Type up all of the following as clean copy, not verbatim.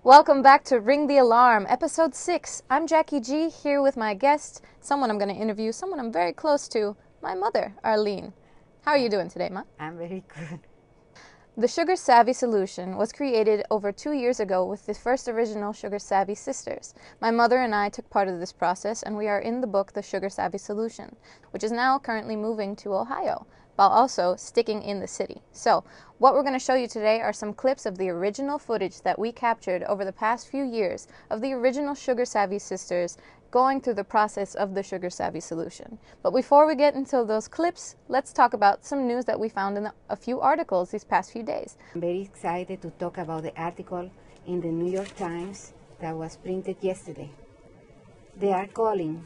Welcome back to Ring the Alarm, episode 6. I'm Jaki-G, here with my guest, someone I'm going to interview, someone I'm very close to, my mother, Arlene. How are you doing today, Ma? I'm very good. The Sugar Savvy solution was created over 2 years ago with the first original Sugar Savvy sisters. My mother and I took part of this process, and we are in the book The Sugar Savvy Solution, which is now currently moving to Ohio, while also sticking in the city. So, what we're going to show you today are some clips of the original footage that we captured over the past few years of the original Sugar Savvy sisters going through the process of the Sugar Savvy solution. But before we get into those clips, let's talk about some news that we found in a few articles these past few days. I'm very excited to talk about the article in the New York Times that was printed yesterday. They are calling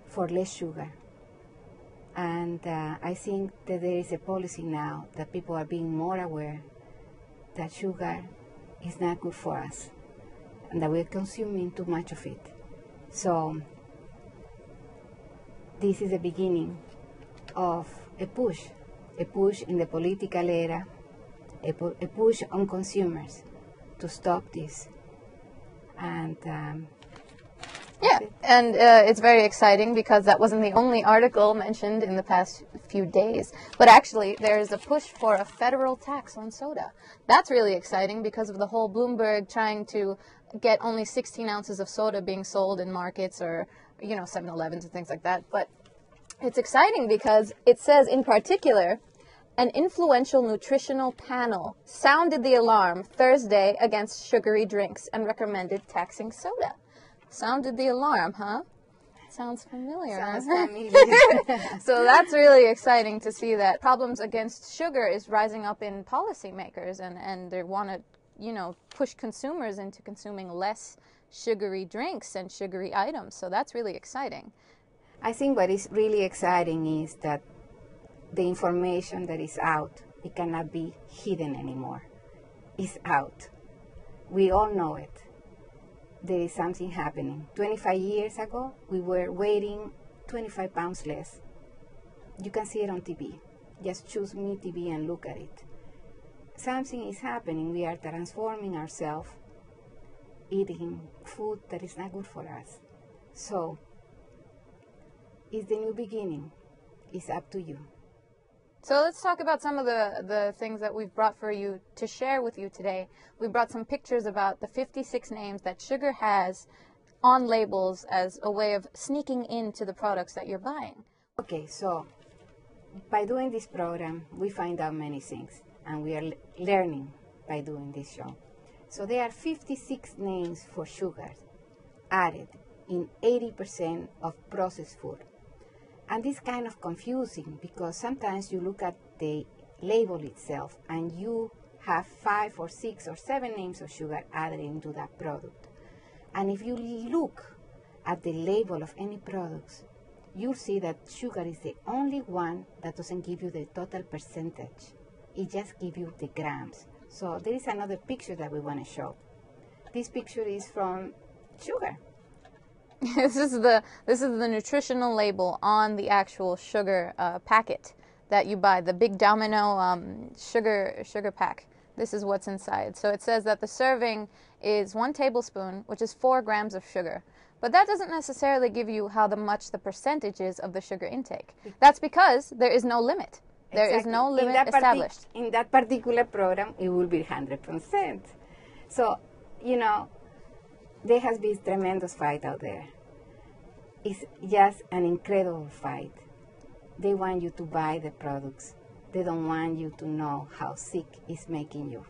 for less sugar. And I think that there is a policy now that people are being more aware that sugar is not good for us and that we're consuming too much of it. So this is the beginning of a push in the political era, a push on consumers to stop this. And it's very exciting because that wasn't the only article mentioned in the past few days. But actually, there's a push for a federal tax on soda. That's really exciting because of the whole Bloomberg trying to get only 16 ounces of soda being sold in markets or, 7-Elevens and things like that. But it's exciting because it says in particular, an influential nutritional panel sounded the alarm Thursday against sugary drinks and recommended taxing soda. Sounded the alarm, huh? Sounds familiar. Sounds familiar. So that's really exciting to see that problems against sugar is rising up in policymakers and they want to, push consumers into consuming less sugary drinks and sugary items. So that's really exciting. I think what is really exciting is that the information that is out, it cannot be hidden anymore. It's out. We all know it. There is something happening. 25 years ago, we were weighing 25 pounds less. You can see it on TV. Just choose Me TV and look at it. Something is happening. We are transforming ourselves, eating food that is not good for us. So, it's the new beginning. It's up to you. So let's talk about some of the things that we've brought for you to share with you today. We brought some pictures about the 56 names that sugar has on labels as a way of sneaking into the products that you're buying. Okay, so by doing this program, we find out many things, and we are learning by doing this show. So there are 56 names for sugar added in 80% of processed food. And this kind of confusing because sometimes you look at the label itself and you have 5 or 6 or 7 names of sugar added into that product. And if you look at the label of any products, you'll see that sugar is the only one that doesn't give you the total percentage. It just gives you the grams. So there is another picture that we want to show. This picture is from sugar. This is the nutritional label on the actual sugar packet that you buy, the Big Domino sugar pack. This is what's inside. So it says that the serving is 1 tablespoon, which is 4 grams of sugar. But that doesn't necessarily give you how much the percentage is of the sugar intake. That's because there is no limit. There is no limit established. In that particular program, it will be 100%. So, there has been tremendous fight out there. It's just an incredible fight. They want you to buy the products. They don't want you to know how sick it's making you.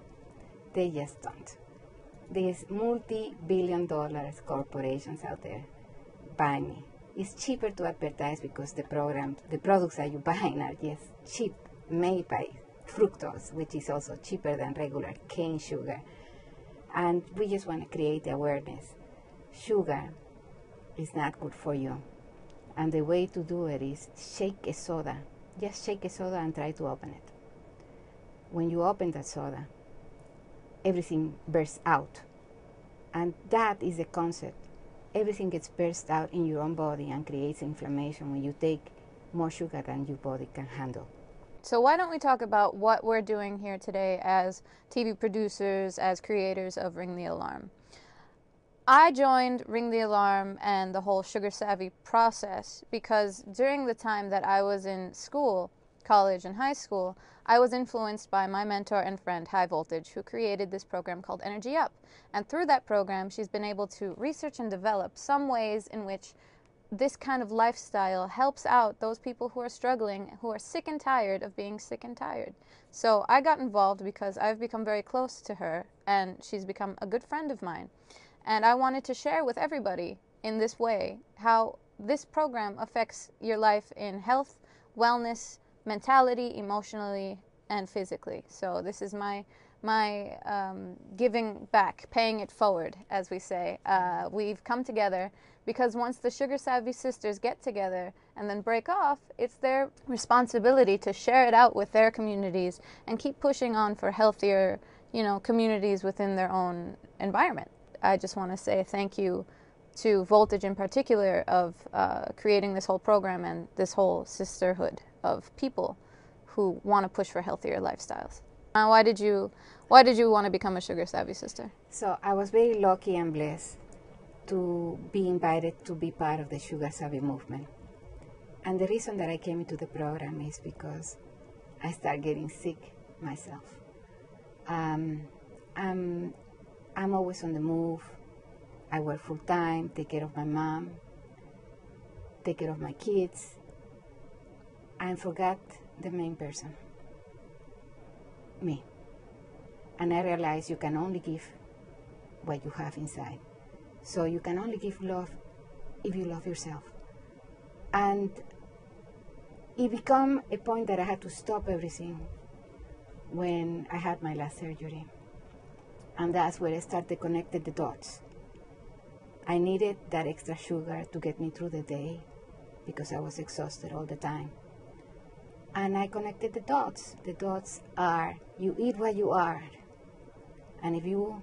They just don't. There's multi-billion-dollar corporations out there buying me. It's cheaper to advertise because the products that you buy are just cheap, made by fructose, which is also cheaper than regular cane sugar. And we just want to create the awareness. Sugar is not good for you. And the way to do it is shake a soda. Just shake a soda and try to open it. When you open that soda, everything bursts out. And that is the concept. Everything gets burst out in your own body and creates inflammation when you take more sugar than your body can handle. So why don't we talk about what we're doing here today as TV producers, as creators of Ring the Alarm. I joined Ring the Alarm and the whole Sugar Savvy process because during the time that I was in school, college and high school, I was influenced by my mentor and friend, High Voltage, who created this program called ENERGYUP. And through that program, she's been able to research and develop some ways in which this kind of lifestyle helps out those people who are struggling, who are sick and tired of being sick and tired. So I got involved because I've become very close to her, and she's become a good friend of mine. And I wanted to share with everybody in this way how this program affects your life in health, wellness, mentality, emotionally, and physically. So this is my giving back, paying it forward, as we say. We've come together because once the Sugar Savvy sisters get together and then break off, it's their responsibility to share it out with their communities and keep pushing on for healthier, communities within their own environment. I just want to say thank you to Voltage in particular of creating this whole program and this whole sisterhood of people who want to push for healthier lifestyles. Why did you want to become a Sugar Savvy sister? So I was very lucky and blessed to be invited to be part of the Sugar Savvy movement. And the reason that I came into the program is because I started getting sick myself. I'm always on the move. I work full time, take care of my mom, take care of my kids, and forgot the main person, me. And I realized you can only give what you have inside. So you can only give love if you love yourself. And it became a point that I had to stop everything when I had my last surgery. And that's where I started connecting the dots. I needed that extra sugar to get me through the day because I was exhausted all the time. And I connected the dots. The dots are, you eat what you are. And if you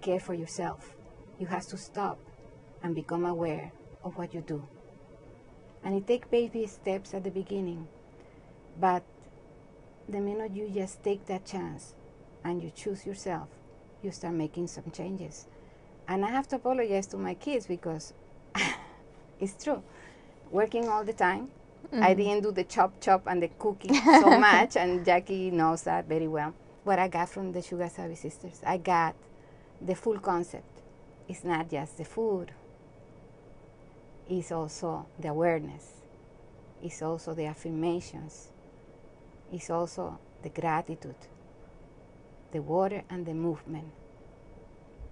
care for yourself, you have to stop and become aware of what you do. And it takes baby steps at the beginning. But the minute you just take that chance and you choose yourself, you start making some changes. And I have to apologize to my kids because it's true. Working all the time, I didn't do the chop and the cooking so much, and Jackie knows that very well. What I got from the Sugar Savvy sisters, I got the full concept. It's not just the food. It's also the awareness. It's also the affirmations. It's also the gratitude, the water and the movement.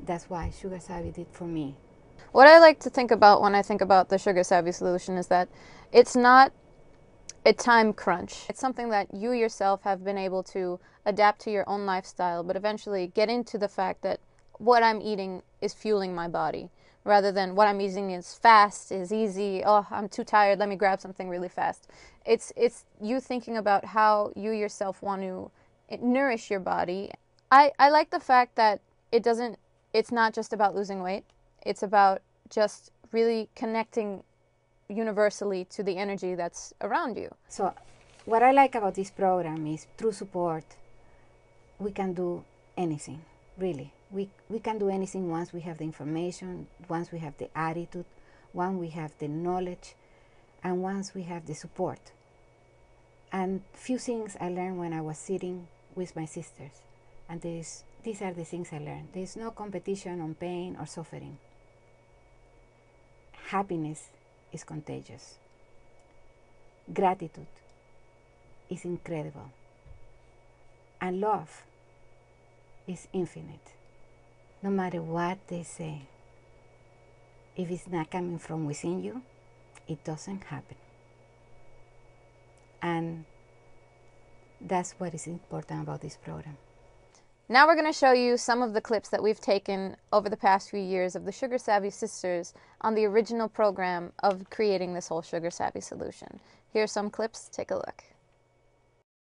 That's why Sugar Savvy did for me. What I like to think about when I think about the Sugar Savvy solution is that it's not a time crunch. It's something that you yourself have been able to adapt to your own lifestyle, but eventually get into the fact that what I'm eating is fueling my body, rather than what I'm eating is fast, is easy, oh, I'm too tired, let me grab something really fast. It's you thinking about how you yourself want to nourish your body. I like the fact that it's not just about losing weight, it's about just really connecting universally to the energy that's around you. So what I like about this program is through support, we can do anything, really. We can do anything once we have the information, once we have the attitude, once we have the knowledge, and once we have the support. And few things I learned when I was sitting with my sisters. And these are the things I learned. There's no competition on pain or suffering. Happiness is contagious. Gratitude is incredible. And love is infinite. No matter what they say, if it's not coming from within you, it doesn't happen. And that's what is important about this program. Now we're going to show you some of the clips that we've taken over the past few years of the Sugar Savvy sisters on the original program of creating this whole Sugar Savvy solution. Here are some clips. Take a look.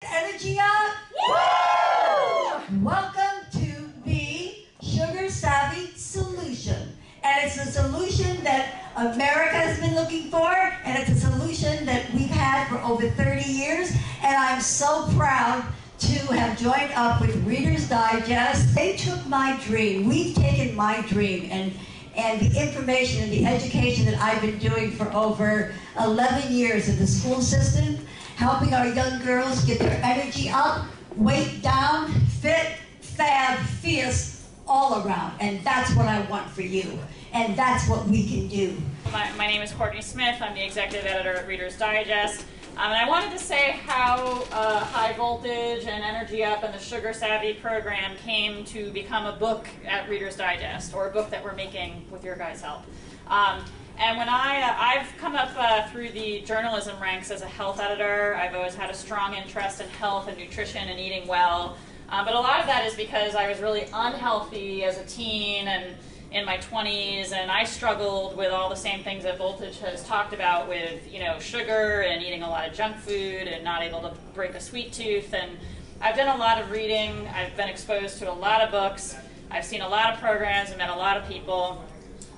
ENERGYUP! Woo! Welcome to the Sugar Savvy solution. And it's a solution that America has been looking for, and it's a solution that we've had for over 30 years. And I'm so proud to have joined up with Reader's Digest. They took my dream. We've taken my dream and the information and the education that I've been doing for over 11 years in the school system, helping our young girls get their energy up, weight down, fit, fab, fierce, all around. And that's what I want for you. And that's what we can do. My name is Courtney Smith. I'm the executive editor at Reader's Digest. And I wanted to say how High Voltage and Energy Up and the Sugar Savvy program came to become a book at Reader's Digest, or a book that we're making with your guys' help. And when I've come up through the journalism ranks as a health editor. I've always had a strong interest in health and nutrition and eating well. But a lot of that is because I was really unhealthy as a teen and in my 20s, and I struggled with all the same things that Voltage has talked about with, sugar and eating a lot of junk food and not able to break a sweet tooth. And I've done a lot of reading. I've been exposed to a lot of books. I've seen a lot of programs and met a lot of people.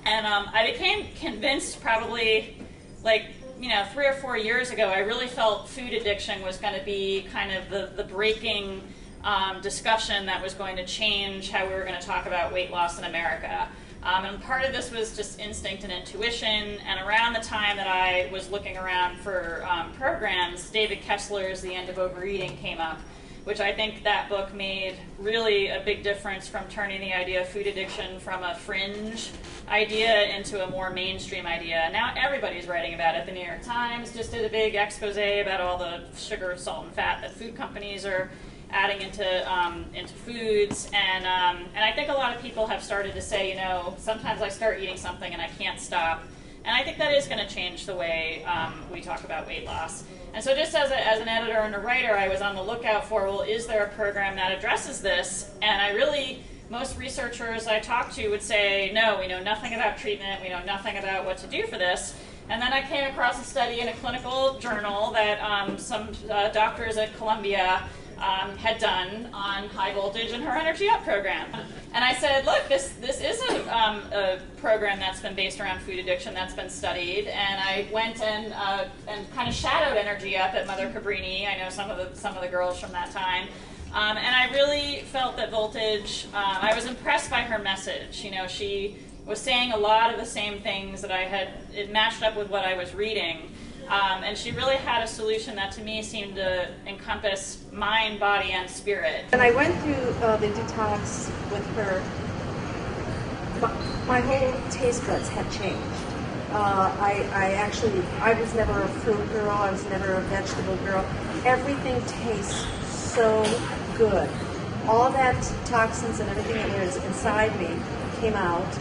And I became convinced probably 3 or 4 years ago, I really felt food addiction was going to be kind of the breaking discussion that was going to change how we were going to talk about weight loss in America. And part of this was just instinct and intuition. And around the time that I was looking around for programs, David Kessler's The End of Overeating came up, which I think that book made really a big difference from turning the idea of food addiction from a fringe idea into a more mainstream idea. Now everybody's writing about it. The New York Times just did a big expose about all the sugar, salt, and fat that food companies are adding into foods, and I think a lot of people have started to say, sometimes I start eating something and I can't stop, and I think that is going to change the way we talk about weight loss. And so just as an editor and a writer, I was on the lookout for, well, is there a program that addresses this? And most researchers I talked to would say, no, we know nothing about treatment, we know nothing about what to do for this. And then I came across a study in a clinical journal that some doctors at Columbia had done on High Voltage and her Energy Up program. And I said, look, this is a program that's been based around food addiction, that's been studied. And I went and kind of shadowed Energy Up at Mother Cabrini. I know some of the girls from that time. And I really felt that Voltage, I was impressed by her message. She was saying a lot of the same things that it matched up with what I was reading. And she really had a solution that to me seemed to encompass mind, body, and spirit. And I went through the detox with her. My whole taste buds had changed. I was never a fruit girl. I was never a vegetable girl. Everything tastes so good. All that toxins and everything that was inside me came out.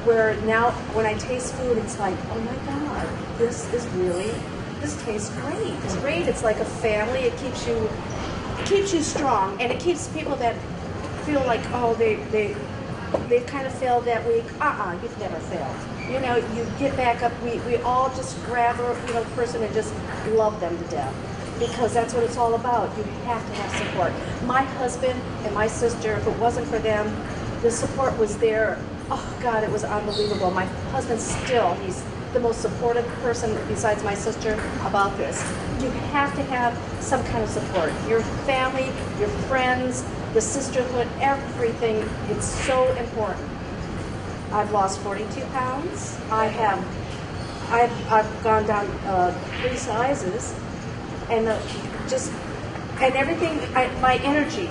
Where now, when I taste food, it's like, oh my God, this tastes great. It's great. It's like a family. It keeps you strong, and it keeps people that feel like, oh, they kind of failed that week. You've never failed. You get back up. We all just grab a person and just love them to death, because that's what it's all about. You have to have support. My husband and my sister, if it wasn't for them, the support was there. Oh God, it was unbelievable. My husband he's the most supportive person besides my sister about this. You have to have some kind of support. Your family, your friends, the sisterhood, everything, it's so important. I've lost 42 pounds. I've gone down 3 sizes, and everything, my energy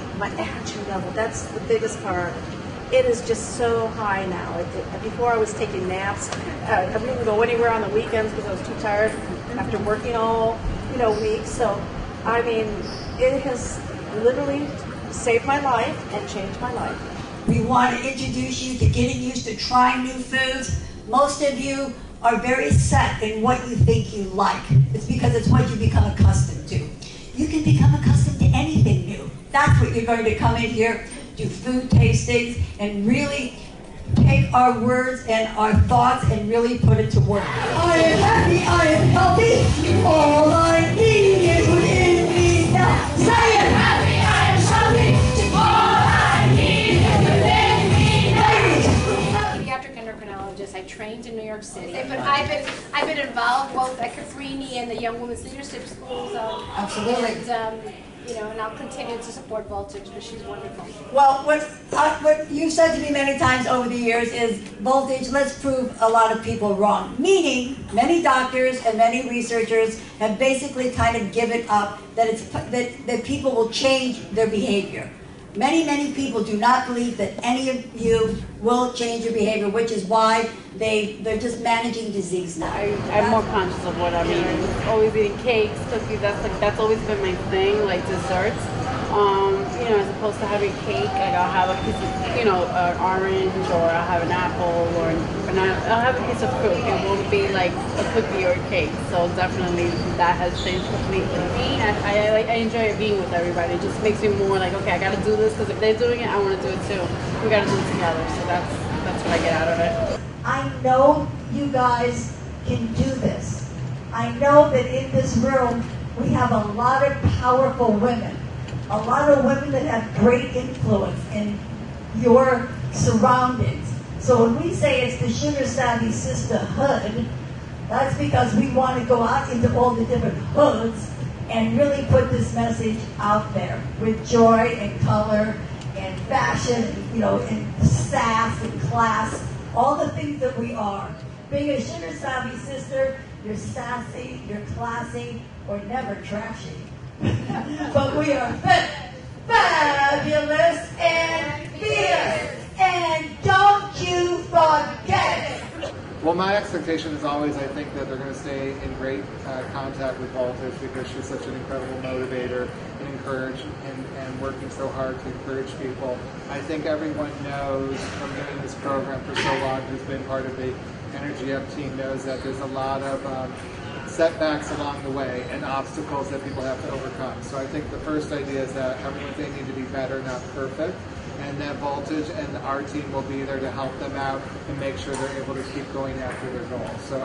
level, that's the biggest part. It is just so high now. Before I was taking naps. I wouldn't go anywhere on the weekends because I was too tired after working all week. So, it has literally saved my life and changed my life. We want to introduce you to getting used to trying new foods. Most of you are very set in what you think you like. It's because it's what you become accustomed to. You can become accustomed to anything new. That's what you're going to come in here, do food tastings, and really take our words and our thoughts and really put it to work. I am happy, I am healthy, all I need is within me now. Say it! Happy, I am healthy, all I need is within me now. Pediatric endocrinologist I trained in New York City. But I've been involved both at Caprini and the Young Women's Leadership Schools. Absolutely. And, you know, and I'll continue to support Voltage, but she's wonderful. Well, what you've said to me many times over the years is, Voltage, let's prove a lot of people wrong. Meaning, many doctors and many researchers have basically kind of given up that that people will change their behavior. Many people do not believe that any of you will change your behavior, which is why they're just managing disease now. I'm more conscious of what I'm eating. Always eating cakes, cookies. That's always been my thing, like desserts. You know, as opposed to having cake, like I'll have a piece of, you know, an orange, or I'll have an apple, or a banana. I'll have a piece of fruit. It won't be like a cookie or a cake. So definitely that has changed completely. I enjoy being with everybody. It just makes me more like, okay, I got to do this, because if they're doing it, I want to do it too. We got to do it together. So that's what I get out of it. I know you guys can do this. I know that in this room we have a lot of powerful women. A lot of women that have great influence in your surroundings. So when we say it's the Sugar Savvy Sisterhood, that's because we want to go out into all the different hoods and really put this message out there with joy and color and fashion, you know, and sass and class, all the things that we are. Being a Sugar Savvy sister, you're sassy, you're classy, or never trashy. But we are fabulous and fierce, and don't you forget it. Well, my expectation is always, I think, that they're going to stay in great contact with Voltage, because she's such an incredible motivator and and working so hard to encourage people. I think everyone knows from doing this program for so long, who's been part of the ENERGYUP team, knows that there's a lot of setbacks along the way and obstacles that people have to overcome. So I think the first idea is that everyone, they need to be better, not perfect, and that Voltage and our team will be there to help them out and make sure they're able to keep going after their goals. So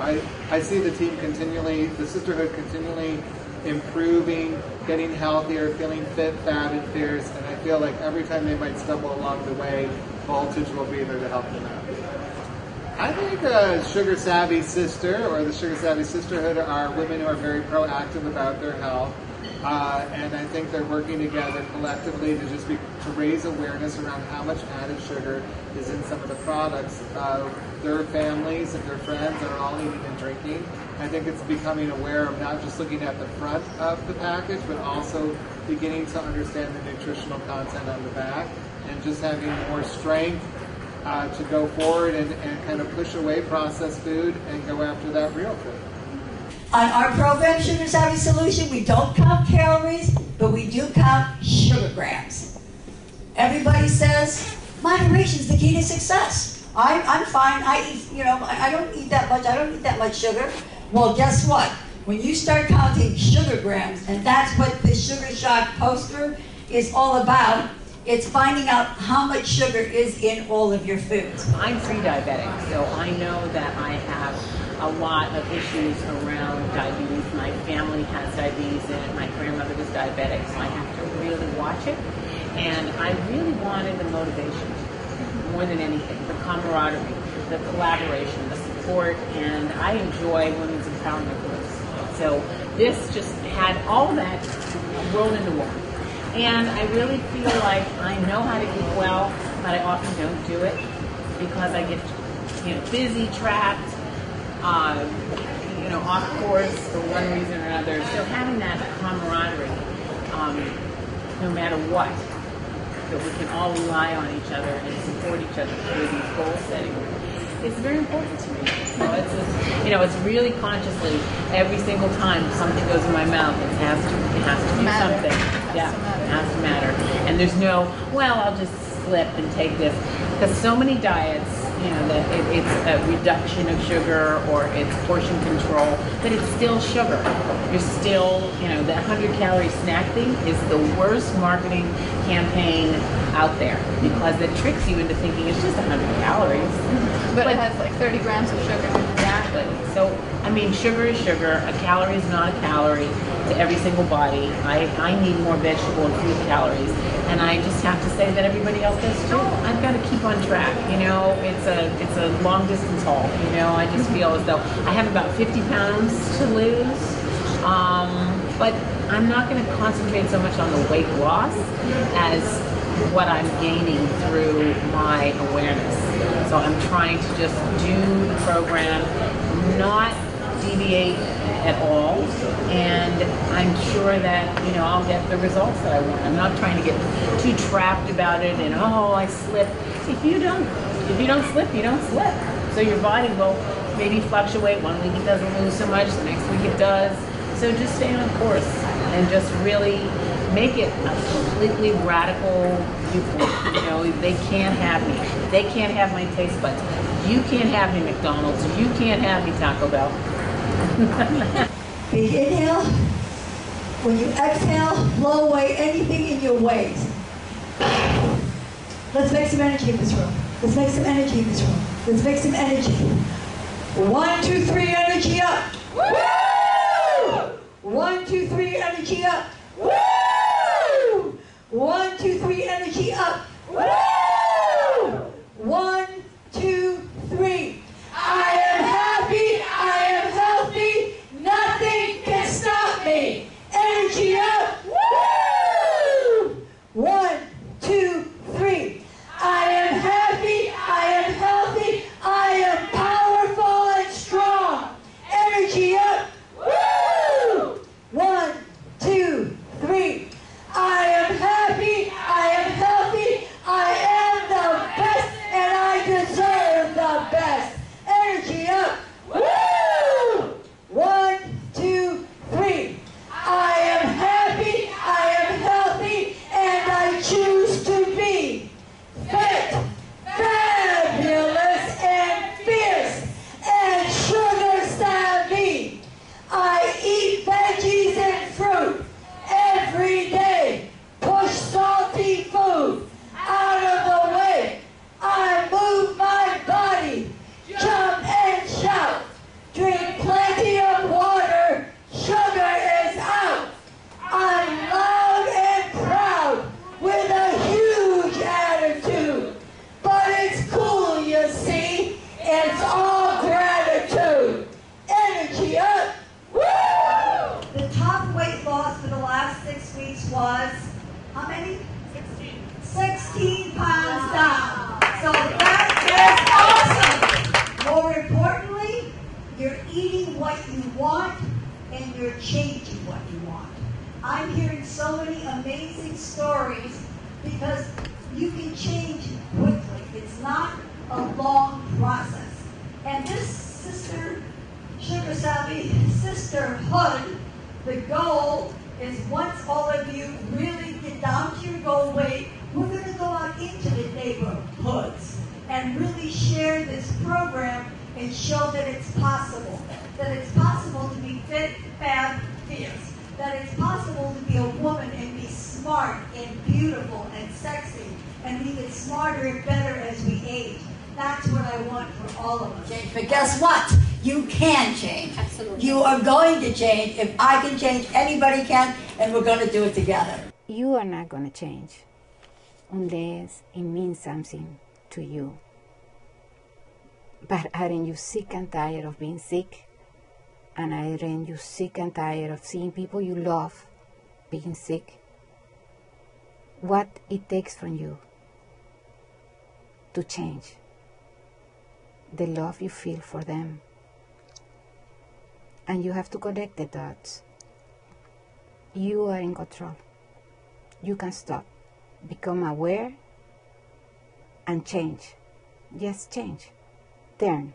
I see the team continually, the sisterhood continually improving, getting healthier, feeling fit, fab, and fierce, and I feel like every time they might stumble along the way, Voltage will be there to help them out. I think a Sugar Savvy Sister, or the Sugar Savvy Sisterhood, are women who are very proactive about their health, and I think they're working together collectively to raise awareness around how much added sugar is in some of the products. Their families and their friends are all eating and drinking. I think it's becoming aware of not just looking at the front of the package, but also beginning to understand the nutritional content on the back, and just having more strength to go forward and kind of push away processed food and go after that real food. On our program, Sugar Savvy Solution, we don't count calories, but we do count sugar grams. Everybody says, moderation is the key to success. I'm fine, I eat, you know, I don't eat that much, I don't eat that much sugar. Well, guess what? When you start counting sugar grams, and that's what the Sugar Shock poster is all about, it's finding out how much sugar is in all of your foods. I'm pre-diabetic, so I know that I have a lot of issues around diabetes. My family has diabetes, and my grandmother was diabetic, so I have to really watch it. And I really wanted the motivation, more than anything, the camaraderie, the collaboration, the support, and I enjoy women's empowerment groups. So this just had all that rolled into one. And I really feel like I know how to eat well, but I often don't do it because I get, you know, busy, trapped, you know, off course for one reason or another. So having that camaraderie, no matter what, that we can all rely on each other and support each other through these goal setting, it's very important to me. So it's just, you know, it's really consciously every single time something goes in my mouth, it has to be something. Yeah, it has to matter. And there's no, well, I'll just slip and take this, because so many diets, you know, that it's a reduction of sugar or it's portion control, but it's still sugar. You're still, you know, the 100-calorie snack thing is the worst marketing campaign out there, because it tricks you into thinking it's just 100 calories. But it has like 30 grams of sugar. Exactly. So, I mean, sugar is sugar. A calorie is not a calorie to every single body. I need more vegetable and fruit calories And I just have to say that everybody else does too. I've got to keep on track. You know, it's a long distance haul. You know, I just feel as though I have about 50 pounds to lose. But I'm not going to concentrate so much on the weight loss as what I'm gaining through my awareness. So I'm trying to just do the program, not deviate at all, and I'm sure that, you know, I'll get the results that I want. I'm not trying to get too trapped about it and, oh, I slipped. If you don't slip, you don't slip. So your body will maybe fluctuate. One week it doesn't lose so much, the next week it does. So just stay on course and just really make it a completely radical viewpoint. You know, they can't have me. They can't have my taste buds. You can't have me McDonald's. You can't have me Taco Bell. Big inhale. When you exhale, blow away anything in your ways. Let's make some energy in this room. Let's make some energy in this room. Let's make some energy. 1, 2, 3, energy up. Woo! 1, 2, 3, energy up. Woo! 1, 2, 3, energy up. Woo! 1, 2, 3. I am happy. I am healthy. Nothing can stop me. Energy up. Woo! 1, 2, 3. I am happy. I am healthy. I am powerful and strong. Energy up. Woo! 1, 2, 3. I am happy. I am healthy. I am the best, and I deserve the best. Energy up. Woo! 1, 2, 3. I am happy. I am healthy, and I choose to be fit, fabulous, and fierce, and sugar savvy. I eat veggies and fruit every day. Push salty food out of the way. I move my body, jump and shout. Drink plenty of water, sugar is out. I'm loud and proud with a huge attitude. But it's cool, you see, it's all gratitude. Energy up. Woo! The top weight loss for the last 6 weeks was, how many? 16 pounds down. So that is awesome. More importantly, you're eating what you want and you're changing what you want. I'm hearing so many amazing stories because you can change quickly. It's not a long process. And this sister, Sugar Savvy sisterhood, the goal is once all of you really get down to your goal weight, we're going to go out into the neighborhoods and really share this program and show that it's possible. That it's possible to be fit, fab, fierce. That it's possible to be a woman and be smart and beautiful and sexy and we get smarter and better as we age. That's what I want for all of us. But guess what? You can change. Absolutely. You are going to change. If I can change, anybody can, and we're going to do it together. You are not going to change unless it means something to you. But aren't you sick and tired of being sick? And aren't you sick and tired of seeing people you love being sick? What it takes from you to change the love you feel for them. And you have to connect the dots. You are in control. You can stop, become aware, and change. Just change. Turn.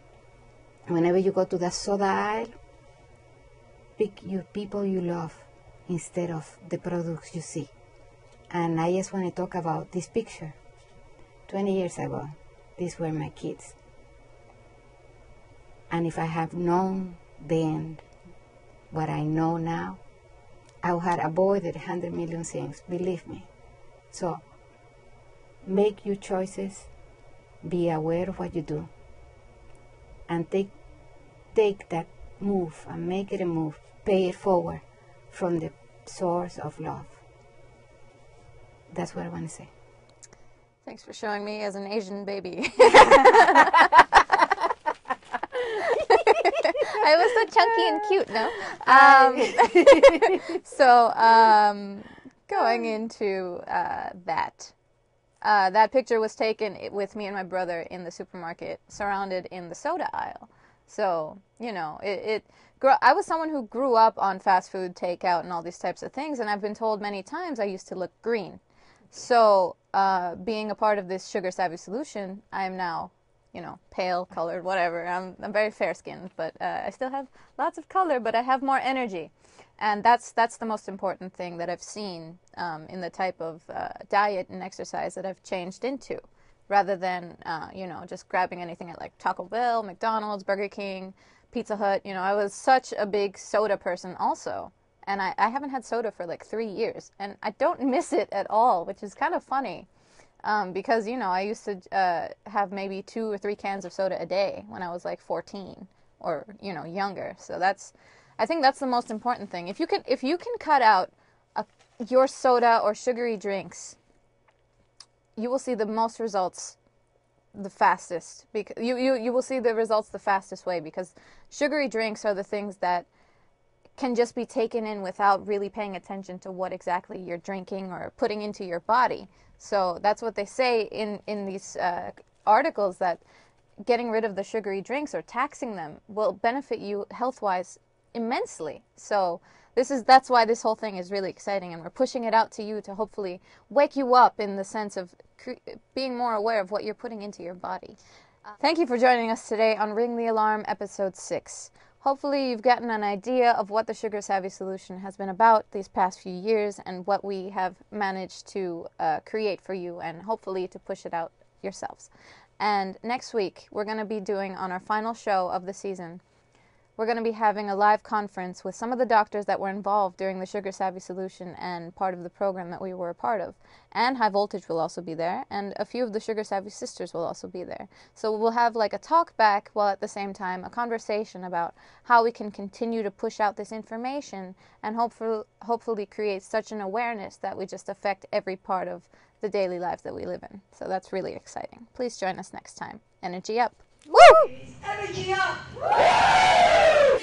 Whenever you go to the soda aisle, pick your people you love instead of the products you see. And I just want to talk about this picture. 20 years ago, these were my kids. And if I have known then what I know now, I would have avoided 100 million things, believe me. So, make your choices, be aware of what you do, and take that move and make it a move. Pay it forward from the source of love. That's what I want to say. Thanks for showing me as an Asian baby. I was so chunky and cute, no? Going into that picture was taken with me and my brother in the supermarket, surrounded in the soda aisle. So, you know, I was someone who grew up on fast food, takeout, and all these types of things, and I've been told many times I used to look green. So, being a part of this sugar savvy solution, I am now, you know, pale colored, whatever. I'm very fair skinned, but I still have lots of color, but I have more energy. And that's the most important thing that I've seen in the type of diet and exercise that I've changed into, rather than, you know, just grabbing anything at like Taco Bell, McDonald's, Burger King, Pizza Hut. You know, I was such a big soda person also. And I haven't had soda for like 3 years. And I don't miss it at all, which is kind of funny. Because, you know, I used to have maybe 2 or 3 cans of soda a day when I was like 14 or, you know, younger. So I think that's the most important thing. If you can cut out your soda or sugary drinks, you will see the most results the fastest. Because you will see the results the fastest way, because sugary drinks are the things that can just be taken in without really paying attention to what exactly you're drinking or putting into your body. So that's what they say in these articles, that getting rid of the sugary drinks or taxing them will benefit you health-wise immensely. So that's why this whole thing is really exciting, and we're pushing it out to you to hopefully wake you up in the sense of being more aware of what you're putting into your body. Thank you for joining us today on Ring the Alarm episode 6. Hopefully you've gotten an idea of what the Sugar Savvy Solution has been about these past few years, and what we have managed to create for you, and hopefully to push it out yourselves. And next week, we're going to be doing, on our final show of the season, we're going to be having a live conference with some of the doctors that were involved during the Sugar Savvy Solution and part of the program that we were a part of. And High Voltage will also be there, and a few of the Sugar Savvy sisters will also be there. So we'll have like a talk back, while at the same time a conversation about how we can continue to push out this information, and hopefully create such an awareness that we just affect every part of the daily lives that we live in. So that's really exciting. Please join us next time. Energy up. Woo! Energy up! Woo!